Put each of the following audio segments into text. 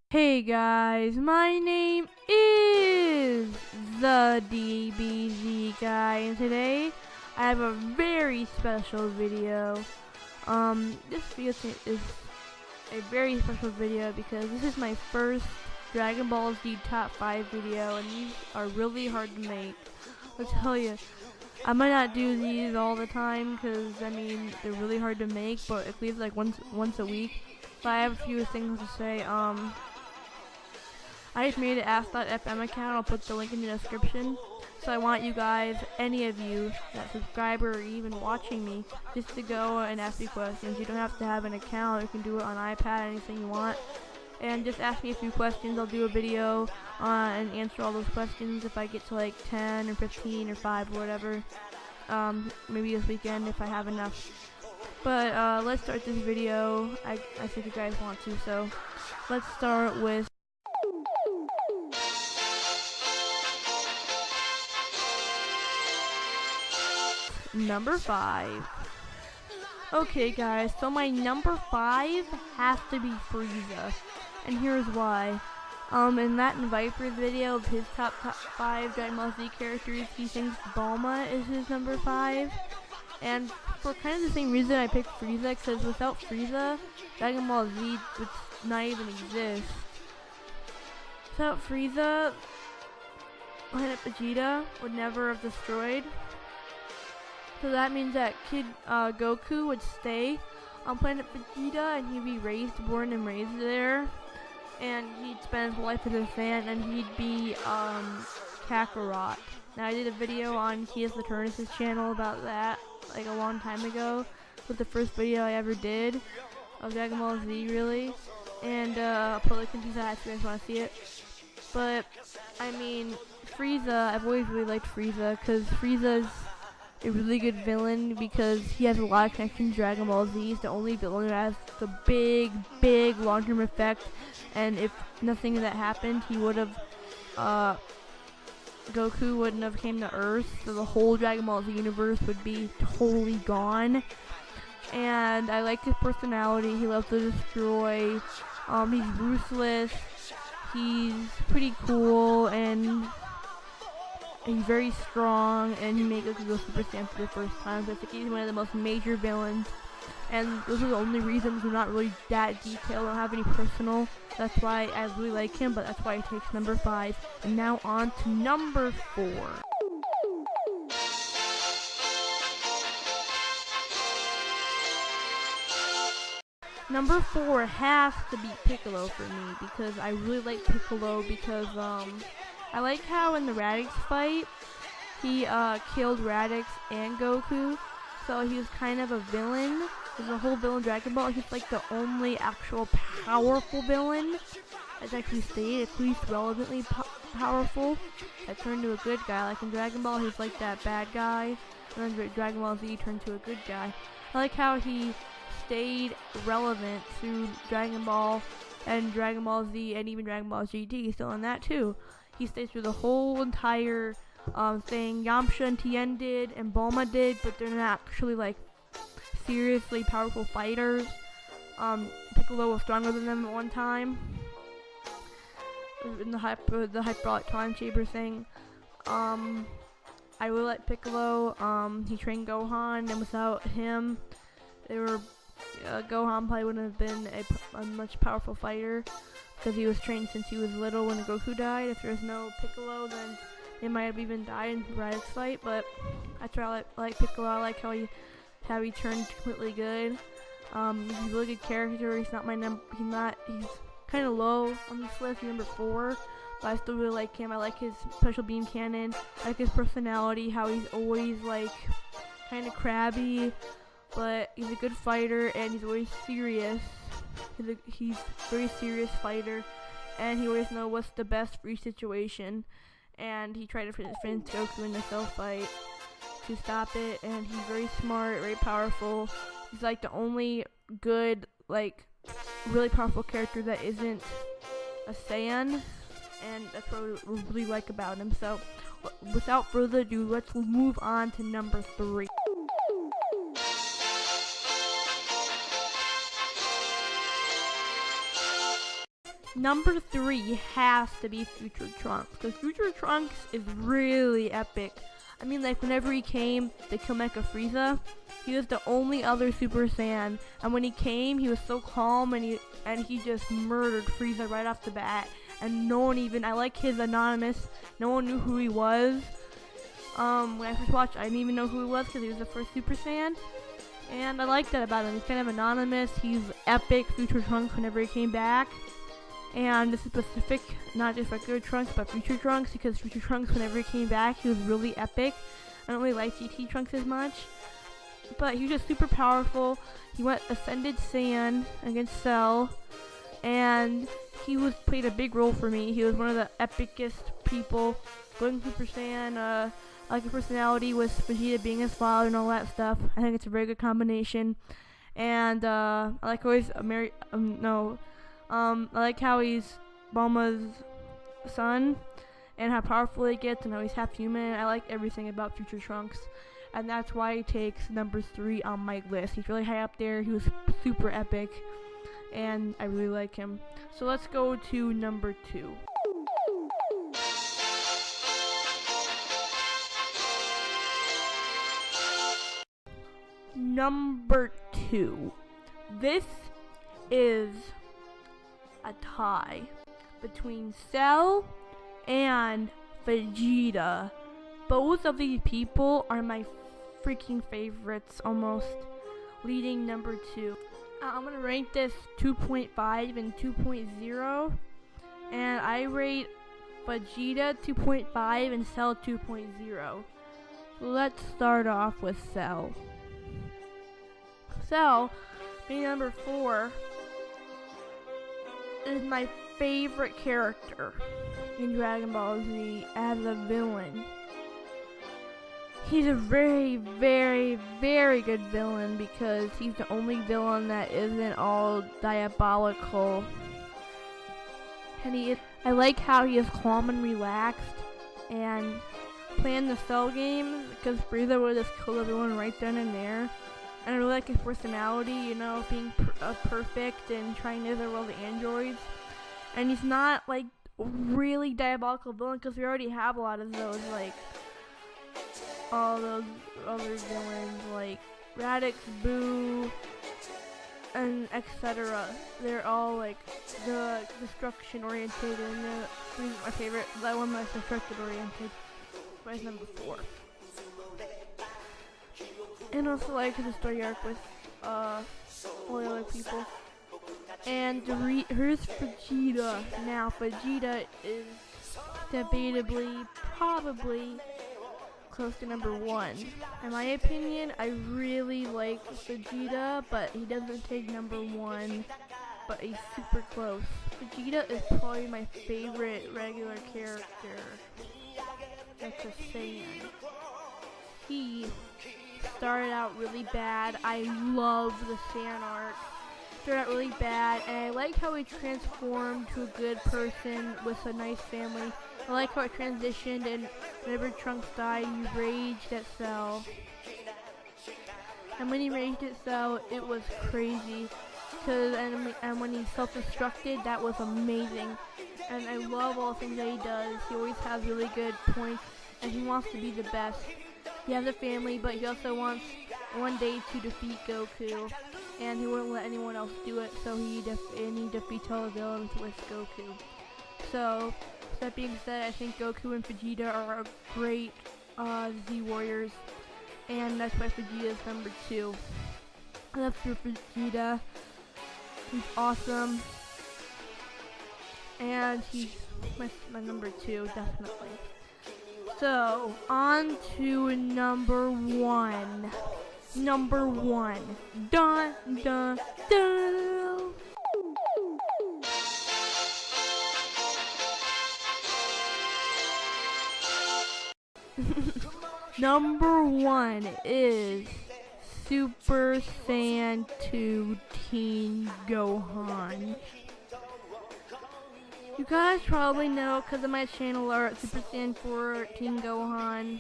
Hey guys, my name is the DBZ guy, and today I have a very special video. This video is a very special video because this is my first Dragon Ball Z top 5 video, and these are really hard to make. I'll tell you, I might not do these all the time because they're really hard to make, but at least like once a week. But I have a few things to say. I just made an Ask.fm account. I'll put the link in the description. So I want you guys, any of you that subscribe or even watching me, just to go and ask me questions. You don't have to have an account. You can do it on iPad, anything you want. And just ask me a few questions. I'll do a video and answer all those questions if I get to like 10 or 15 or 5 or whatever. Maybe this weekend if I have enough. But let's start this video. I think you guys want to. So let's start with number 5. Okay guys, so my number 5 has to be Frieza, and here's why. In that Viper's video of his top 5 Dragon Ball Z characters, he thinks Bulma is his number 5, and for kind of the same reason I picked Frieza, because without Frieza, Dragon Ball Z would not even exist. Without Frieza, Planet Vegeta would never have destroyed. So that means that Kid Goku would stay on Planet Vegeta, and he'd be born and raised there, and he'd spend his life as a fan, and he'd be Kakarot. Now I did a video on Kia's Laternus' channel about that like a long time ago. It was the first video I ever did of Dragon Ball Z, really, and I'll put links into that if you guys want to see it. But Frieza, I've always really liked Frieza because Frieza's a really good villain because he has a lot of connections to Dragon Ball Z. He's the only villain who has the big long-term effect, and if nothing of that happened, he would have Goku wouldn't have came to Earth, so the whole Dragon Ball Z universe would be totally gone. And I like his personality. He loves to destroy. He's ruthless. He's pretty cool, and he's very strong, and he made Goku go Super Saiyan for the first time. So I think he's one of the most major villains, and those are the only reasons. We're not really that detailed. I don't have any personal. That's why I really like him, but that's why he takes number 5. And now on to number 4. Number 4 has to be Piccolo for me because I really like Piccolo because I like how in the Raditz fight, he killed Raditz and Goku, so he was kind of a villain. There's a whole villain Dragon Ball. He's like the only actual powerful villain that's actually stayed, at least relevantly powerful, that turned to a good guy. Like in Dragon Ball, he's like that bad guy, and then Dragon Ball Z turned to a good guy. I like how he stayed relevant through Dragon Ball and Dragon Ball Z and even Dragon Ball GT, still in that too. He stayed through the whole entire thing. Yamcha and Tien did, and Bulma did, but they're not actually like seriously powerful fighters. Piccolo was stronger than them at one time in the hyperbolic time chamber thing. I really like Piccolo. He trained Gohan, and without him, Gohan probably wouldn't have been a much powerful fighter, because he was trained since he was little when Goku died. If there was no Piccolo, then they might have even died in Raditz fight. But that's why I like Piccolo. I like how he turned completely good. He's a really good character. He's not my number. He's kind of low on this list. He's number 4, but I still really like him. I like his special beam cannon. I like his personality. How he's always like kind of crabby, but he's a good fighter, and he's always serious. He's a very serious fighter, and he always knows what's the best for each situation. And he tried to put his friend Goku in the cell fight to stop it, and he's very smart, very powerful. He's like the only good, like, really powerful character that isn't a Saiyan, and that's what we really like about him. So, without further ado, let's move on to number 3. Number 3 has to be Future Trunks, because Future Trunks is really epic. I mean, like, whenever he came to kill Mecha Frieza, he was the only other Super Saiyan, and when he came, he was so calm, and he just murdered Frieza right off the bat, and no one even, I like his anonymous, no one knew who he was. When I first watched, I didn't even know who he was, because he was the first Super Saiyan, and I like that about him. He's kind of anonymous, he's epic Future Trunks whenever he came back. And this is specific, not just regular Trunks, but Future Trunks, because Future Trunks, whenever he came back, he was really epic. I don't really like GT Trunks as much, but he was just super powerful. He went Ascended Saiyan against Cell, and he played a big role for me. He was one of the epicest people. Going Super Saiyan, I like the personality with Vegeta being his father and all that stuff. I think it's a very good combination. And I like always I like how he's Bulma's son and how powerful he gets and how he's half human. I like everything about Future Trunks, and that's why he takes number 3 on my list. He's really high up there. He was super epic, and I really like him. So let's go to number 2. Number 2. This is a tie between Cell and Vegeta. Both of these people are my freaking favorites, almost, leading number 2. I'm gonna rank this 2.5 and 2.0, and I rate Vegeta 2.5 and Cell 2.0. Let's start off with Cell. Cell, being number 4, is my favorite character in Dragon Ball Z as a villain. He's a very, very, very good villain because he's the only villain that isn't all diabolical. And I like how he is calm and relaxed, and playing the Cell games, because Frieza would just kill everyone right then and there. And I really like his personality, you know, being perfect and trying to overrule the androids. And he's not, like, really diabolical villain, because we already have a lot of those, like, all those other villains, like Radix, Boo, and etc. They're all, like, the destruction oriented, and Frieza's my favorite. That one was destruction oriented. But it's number 4. And also like the story arc with all the other people. And here's Vegeta. Now Vegeta is debatably probably close to number 1. In my opinion, I really like Vegeta, but he doesn't take number 1, but he's super close. Vegeta is probably my favorite regular character. That's a Saiyan. He started out really bad. I love the Saiyan arc. Started out really bad, and I like how he transformed to a good person with a nice family. I like how it transitioned, and whenever Trunks died, he raged at Cell. And when he raged at Cell, it was crazy. And when he self-destructed, that was amazing. And I love all the things that he does. He always has really good points, and he wants to be the best. He has a family, but he also wants one day to defeat Goku, and he wouldn't let anyone else do it, so he defeats all the villains with Goku. So, that being said, I think Goku and Vegeta are great Z Warriors, and that's why Vegeta is number 2. I love Vegeta. He's awesome, and he's my number 2, definitely. So, on to number 1. Number 1. Dun, dun, dun. Number 1 is Super Saiyan 2 Teen Gohan. You guys probably know, because of my channel art, Super Saiyan 4 Teen Gohan,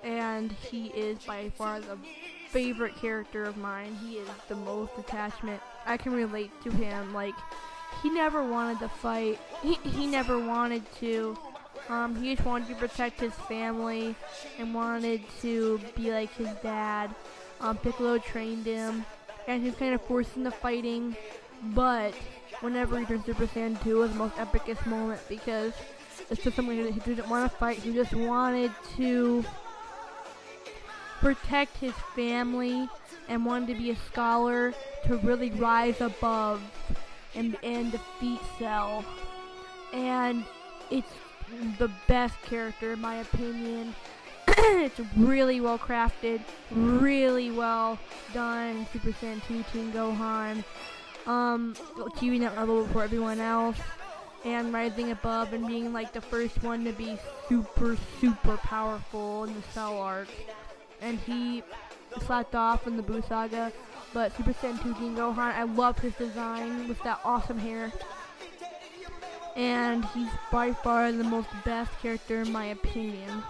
and he is by far the favorite character of mine. He is the most attachment. I can relate to him. Like, he never wanted to fight. He never wanted to. He just wanted to protect his family and wanted to be like his dad. Piccolo trained him, and he was kind of forced into fighting, but whenever he turned Super Saiyan 2 was the most epicest moment, because it's just something that he didn't want to fight. He just wanted to protect his family and wanted to be a scholar to really rise above and defeat Cell. And it's the best character in my opinion. It's really well crafted, really well done. Super Saiyan 2 Teen Gohan, achieving that level before everyone else, and rising above and being like the first one to be super powerful in the Cell arc. And he slacked off in the Buu Saga, but Super Saiyan 2 Teen Gohan, I love his design with that awesome hair. And he's by far the most best character in my opinion.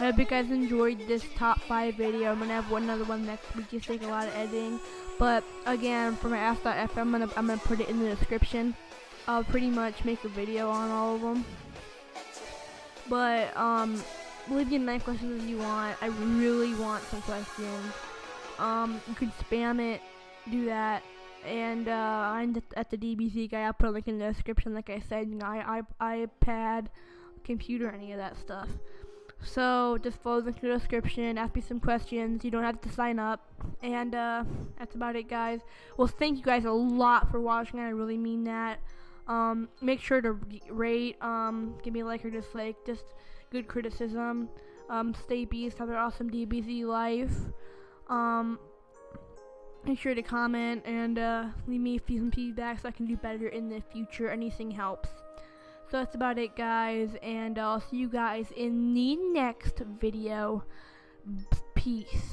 I hope you guys enjoyed this top 5 video. I'm gonna have another one next week. Just take a lot of editing, but again, for my Ask.fm, I'm gonna put it in the description. I'll pretty much make a video on all of them. But leave your 9 questions if you want. I really want some questions. You can spam it, do that. And I'm at the DBZ guy. I'll put a link in the description. Like I said, iPad, computer, any of that stuff. So just follow the description, ask me some questions. You don't have to sign up. And that's about it, guys. Well, thank you guys a lot for watching. I really mean that. Make sure to rate, give me a like or dislike, just good criticism. Stay beast, have an awesome DBZ life. Make sure to comment and leave me some feedback so I can do better in the future. Anything helps. So that's about it, guys, and I'll see you guys in the next video. Peace.